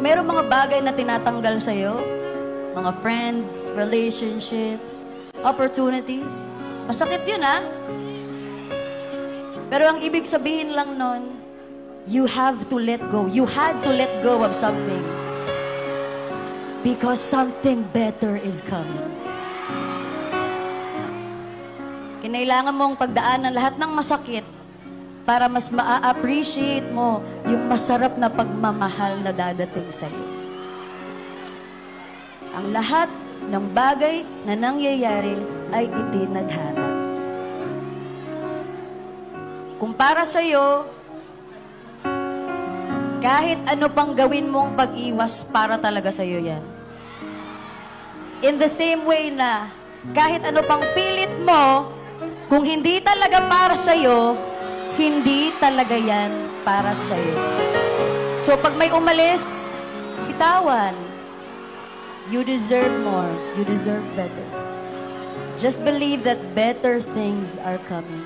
Pag mayroong mga bagay na tinatanggal sa'yo, mga friends, relationships, opportunities, masakit yun, ha? Pero ang ibig sabihin lang nun, you have to let go. You had to let go of something. Because something better is coming. Kinailangan mong pagdaanan lahat ng masakit para mas ma-appreciate mo yung masarap na pagmamahal na dadating sa'yo. Ang lahat ng bagay na nangyayari ay itinadhana. Kung para sa'yo, kahit ano pang gawin mong pag-iwas, para talaga sa'yo yan. In the same way na, kahit ano pang pilit mo, kung hindi talaga para sa'yo, hindi talaga yan para sa'yo. So pag may umalis, bitawan. You deserve more. You deserve better. Just believe that better things are coming.